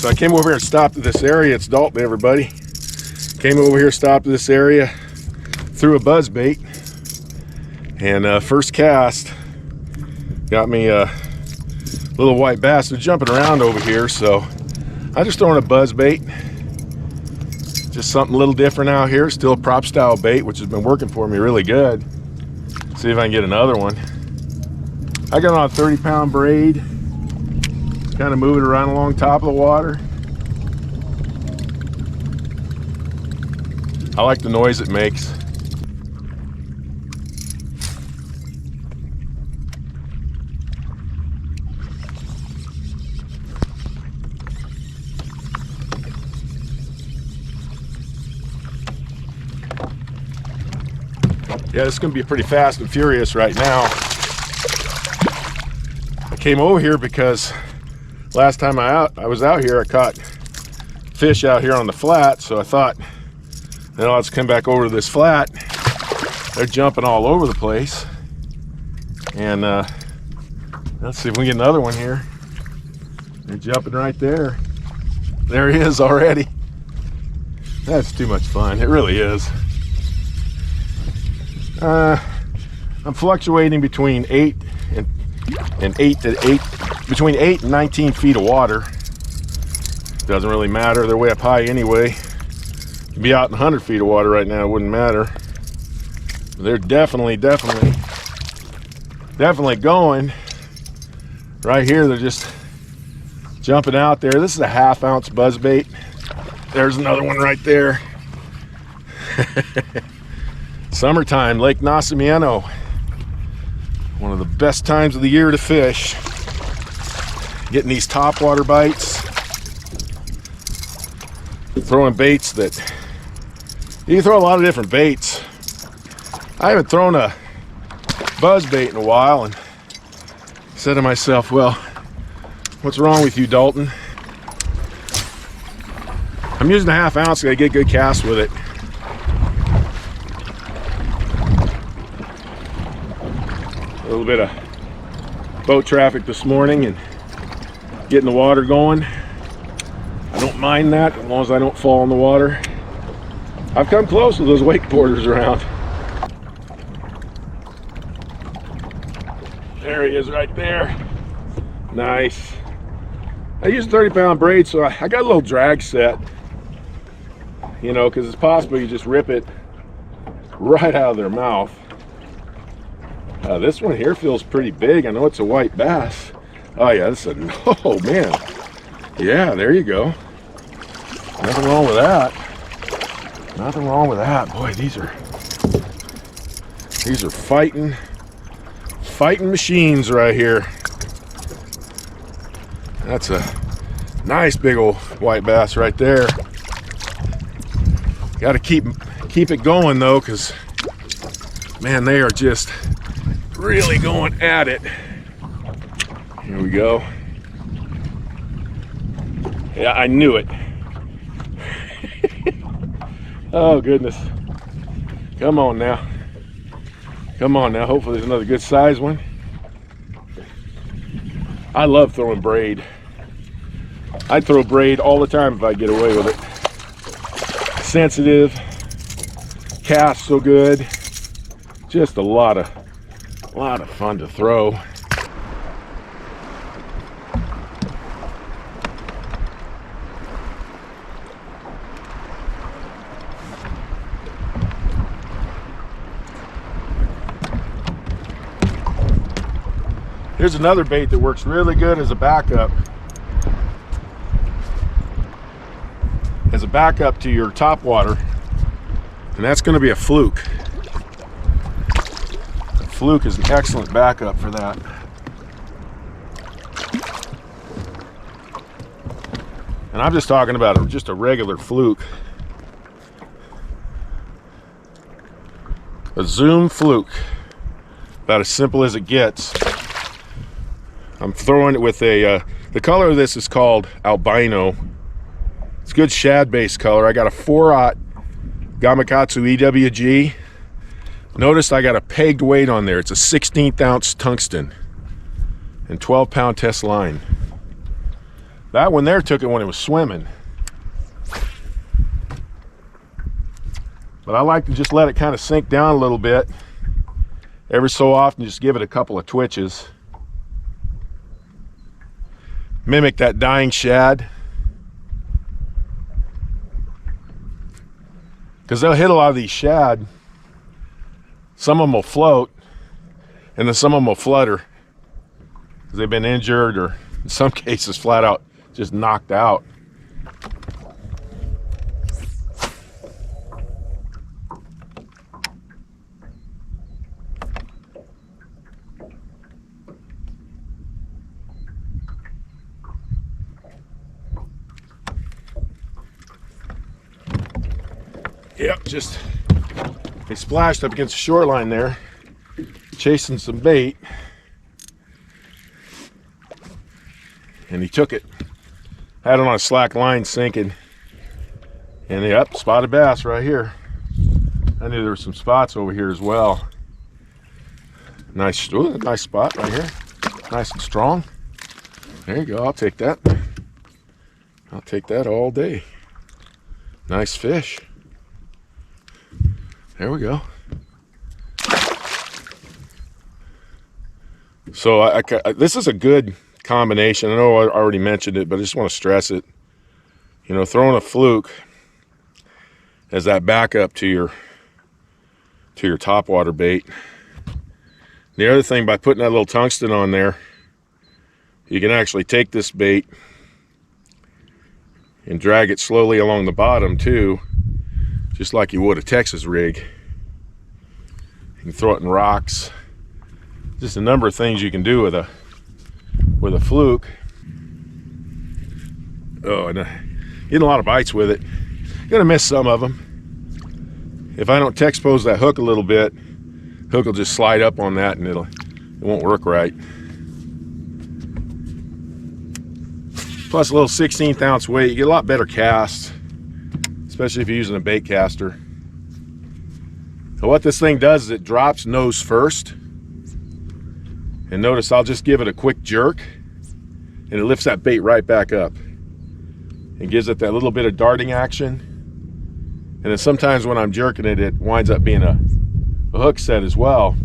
So I came over here and stopped at this area. It's Dalton, everybody. Came over here, stopped at this area, threw a buzzbait, and first cast got me a little white bass. They're jumping around over here, so I just throwing a buzzbait. Just something a little different out here. Still a prop style bait, which has been working for me really good. See if I can get another one. I got on a 30-pound braid. Kind of move it around along top of the water. I like the noise it makes. Yeah, this is going to be pretty fast and furious right now. I came over here because last time I was out here, I caught fish out here on the flat, so I thought, now let's come back over to this flat. They're jumping all over the place. And let's see if we can get another one here. They're jumping right there. There he is already. That's too much fun. It really is. I'm fluctuating between between 8 and 19 feet of water. Doesn't really matter. They're way up high anyway. Be out in 100 feet of water right now, it wouldn't matter. They're definitely going. Right here, they're just jumping out there. This is a 1/2 ounce buzzbait. There's another one right there. Summertime, Lake Nacimiento. One of the best times of the year to fish. Getting these topwater bites. Throwing baits that, you can throw a lot of different baits. I haven't thrown a buzzbait in a while and said to myself, well, what's wrong with you, Dalton? I'm using a 1/2 ounce, I get good casts with it. A little bit of boat traffic this morning and getting the water going. I don't mind that as long as I don't fall in the water. I've come close with those wakeboarders around. There he is right there. Nice. I used a 30-pound braid, so I got a little drag set. You know, because it's possible you just rip it right out of their mouth. This one here feels pretty big. I know it's a white bass. Oh yeah, this is oh man. Yeah, there you go. Nothing wrong with that. Nothing wrong with that. Boy, these are fighting machines right here. That's a nice big old white bass right there. Got to keep it going though, because man, they are just really going at it. Here we go. Yeah, I knew it. Oh goodness. Come on now. Come on now. Hopefully there's another good size one. I love throwing braid. I'd throw braid all the time if I get away with it. Sensitive. Cast so good. Just a lot of fun to throw. Here's another bait that works really good as a backup. As a backup to your top water. And that's going to be a fluke. A fluke is an excellent backup for that. And I'm just talking about just a regular fluke. A zoom fluke. About as simple as it gets. I'm throwing it with a, the color of this is called albino. It's a good shad based color. I got a 4/0 Gamakatsu EWG. Notice I got a pegged weight on there. It's a 1/16 ounce tungsten and 12-pound test line. That one there took it when it was swimming. But I like to just let it kind of sink down a little bit. Every so often, just give it a couple of twitches. Mimic that dying shad. Because they'll hit a lot of these shad. Some of them will float, and then some of them will flutter. Because they've been injured, or in some cases flat out just knocked out. Yep, just they splashed up against the shoreline there, chasing some bait, and he took it. Had it on a slack line sinking, and yep, spotted bass right here. I knew there were some spots over here as well. Nice, ooh, nice spot right here, nice and strong. There you go. I'll take that. I'll take that all day. Nice fish. There we go. So this is a good combination. I know I already mentioned it, but I just want to stress it. You know, throwing a fluke as that backup to your topwater bait. The other thing, by putting that little tungsten on there, you can actually take this bait and drag it slowly along the bottom too, just like you would a Texas rig. You can throw it in rocks. Just a number of things you can do with a fluke. Oh, and getting a lot of bites with it. Gonna miss some of them. If I don't texpose that hook a little bit, hook will just slide up on that and it won't work right. Plus a little 16th ounce weight, you get a lot better casts, especially if you're using a bait caster. So what this thing does is it drops nose first. And notice I'll just give it a quick jerk and it lifts that bait right back up. And gives it that little bit of darting action. And then sometimes when I'm jerking it, it winds up being a hook set as well.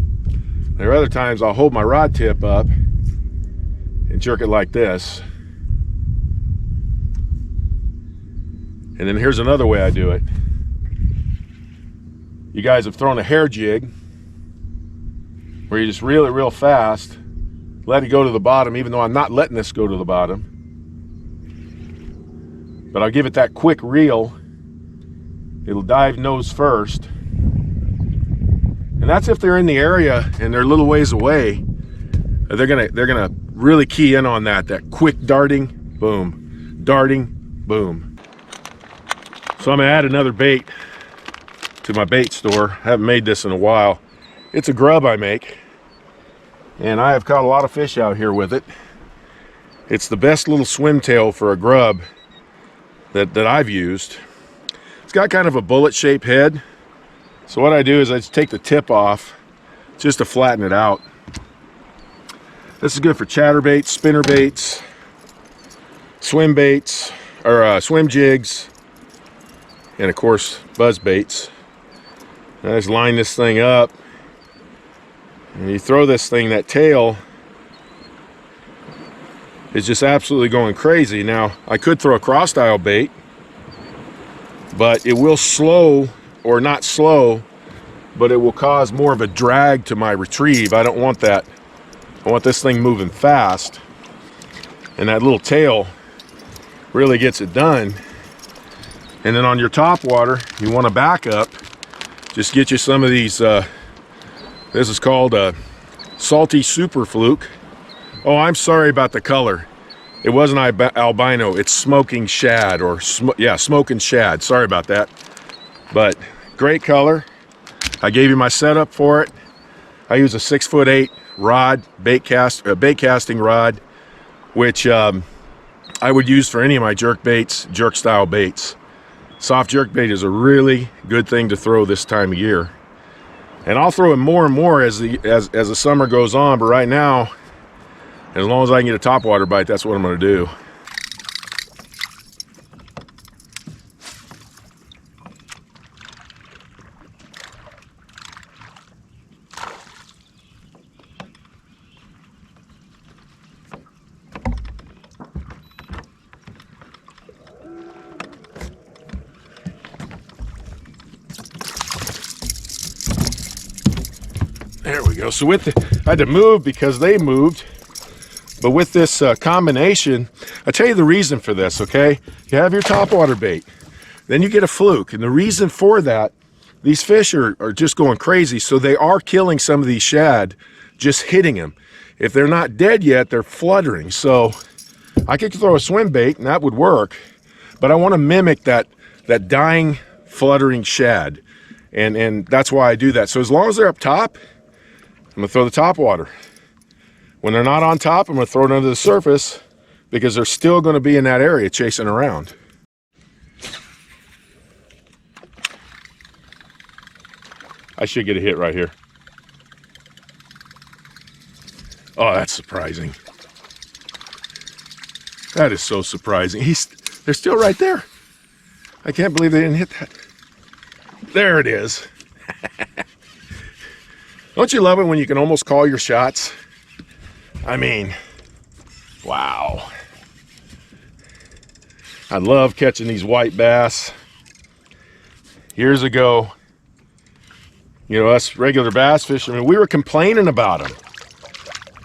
There are other times I'll hold my rod tip up and jerk it like this. And then here's another way I do it. You guys have thrown a hair jig where you just reel it real fast, let it go to the bottom, even though I'm not letting this go to the bottom. But I'll give it that quick reel. It'll dive nose first. And that's if they're in the area and they're a little ways away. They're gonna really key in on that quick darting, boom, darting, boom. So I'm gonna add another bait to my bait store. I haven't made this in a while. It's a grub I make, and I have caught a lot of fish out here with it. It's the best little swim tail for a grub that I've used. It's got kind of a bullet shaped head. So what I do is I just take the tip off just to flatten it out. This is good for chatterbaits, spinner baits, swim baits, or swim jigs, and of course buzz baits. I just line this thing up, and you throw this thing, that tail is just absolutely going crazy. Now I could throw a cross style bait, but it will slow, or not slow, but it will cause more of a drag to my retrieve. I don't want that. I want this thing moving fast, and that little tail really gets it done. And then on your top water, you want to back up. Just get you some of these, this is called a salty super fluke. Oh, I'm sorry about the color. It wasn't albino, it's smoking shad, or smoking shad. Sorry about that. But great color. I gave you my setup for it. I use a 6'8" rod, bait casting rod, which I would use for any of my jerk baits, jerk style baits. Soft jerk bait is a really good thing to throw this time of year. And I'll throw it more and more as the summer goes on, but right now, as long as I can get a topwater bite, that's what I'm going to do. There we go. So with I had to move because they moved. But with this combination, I'll tell you the reason for this, okay? You have your topwater bait, then you get a fluke. And the reason for that, these fish are just going crazy. So they are killing some of these shad, just hitting them. If they're not dead yet, they're fluttering. So I could throw a swim bait and that would work, but I want to mimic that dying, fluttering shad. And that's why I do that. So as long as they're up top, I'm gonna throw the top water. When they're not on top, I'm gonna throw it under the surface because they're still gonna be in that area chasing around. I should get a hit right here. Oh, that's surprising. That is so surprising. They're still right there. I can't believe they didn't hit that. There it is. Don't you love it when you can almost call your shots? I mean, wow. I love catching these white bass. Years ago, you know, us regular bass fishermen, we were complaining about them.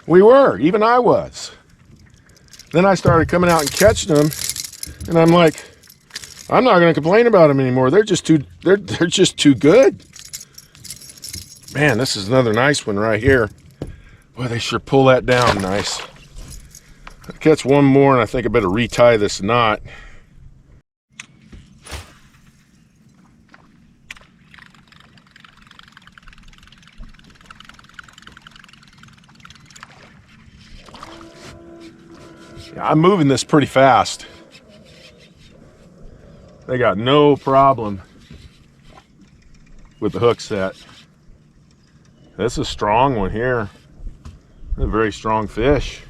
We were, even I was. Then I started coming out and catching them, and I'm like, I'm not going to complain about them anymore. They're just too good. Man, this is another nice one right here. Boy, they sure pull that down nice. I'll catch one more, and I think I better retie this knot. Yeah, I'm moving this pretty fast. They got no problem with the hook set. This is a strong one here. A very strong fish.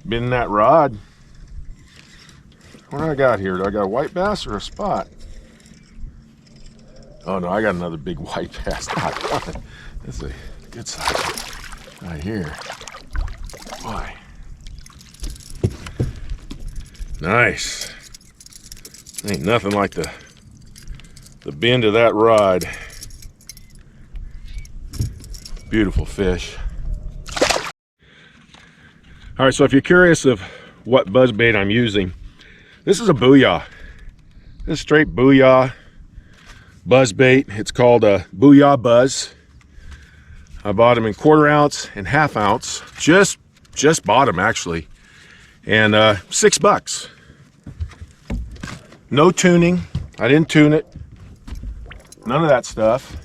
Been in that rod. What do I got here? Do I got a white bass or a spot? Oh no, I got another big white bass. That's a good size right here. Boy. Nice. Ain't nothing like the bend of that rod. Beautiful fish. All right, so if you're curious of what buzzbait I'm using, this is a Booyah. This is straight Booyah buzzbait. It's called a Booyah Buzz. I bought them in 1/4 ounce and 1/2 ounce. Just bought them actually, and $6. No tuning. I didn't tune it. None of that stuff.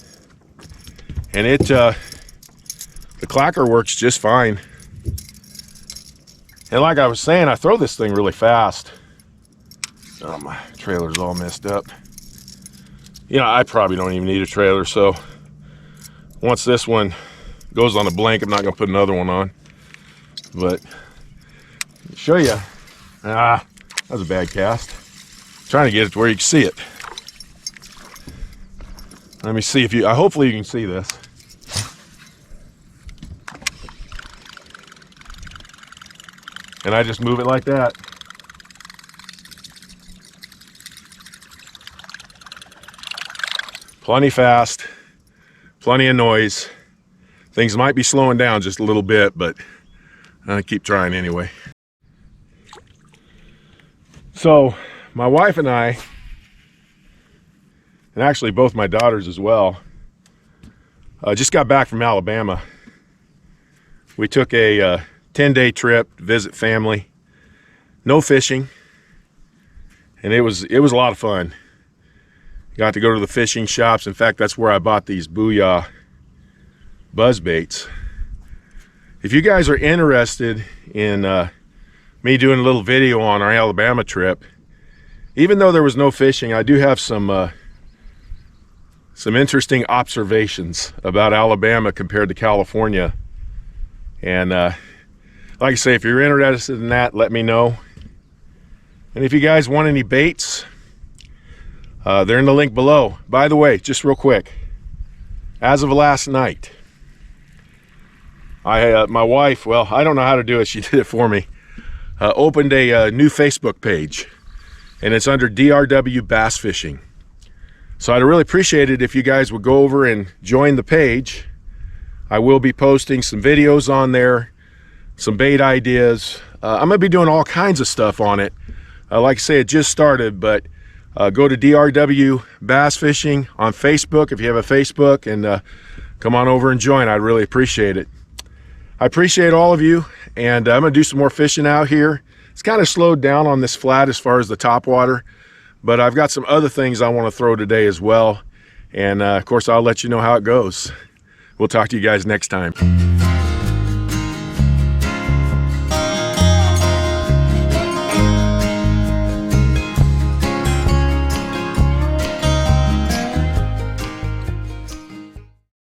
And the clacker works just fine. And like I was saying, I throw this thing really fast. Oh, my trailer's all messed up. You know, I probably don't even need a trailer, so once this one goes on a blank, I'm not gonna put another one on. But show you. That was a bad cast. Trying to get it to where you can see it. Let me see if you, hopefully you can see this. And I just move it like that. Plenty fast, plenty of noise. Things might be slowing down just a little bit, but I keep trying anyway. So my wife and I, and actually both my daughters as well, just got back from Alabama. We took a 10-day trip to visit family. No fishing, and it was a lot of fun. Got to go to the fishing shops. In fact, that's where I bought these Booyah buzz baits. If you guys are interested in me doing a little video on our Alabama trip, even though there was no fishing, I do have some interesting observations about Alabama compared to California. And like I say, if you're interested in that, let me know. And if you guys want any baits, they're in the link below. By the way, just real quick, as of last night, my wife, well, I don't know how to do it, she did it for me, opened a new Facebook page, and it's under DRW Bass Fishing. So I'd really appreciate it if you guys would go over and join the page. I will be posting some videos on there, some bait ideas. I'm gonna be doing all kinds of stuff on it. Like I say, it just started, but go to DRW Bass Fishing on Facebook if you have a Facebook, and come on over and join. I'd really appreciate it. I appreciate all of you, and I'm gonna do some more fishing out here. It's kind of slowed down on this flat as far as the top water, but I've got some other things I want to throw today as well. And of course, I'll let you know how it goes. We'll talk to you guys next time.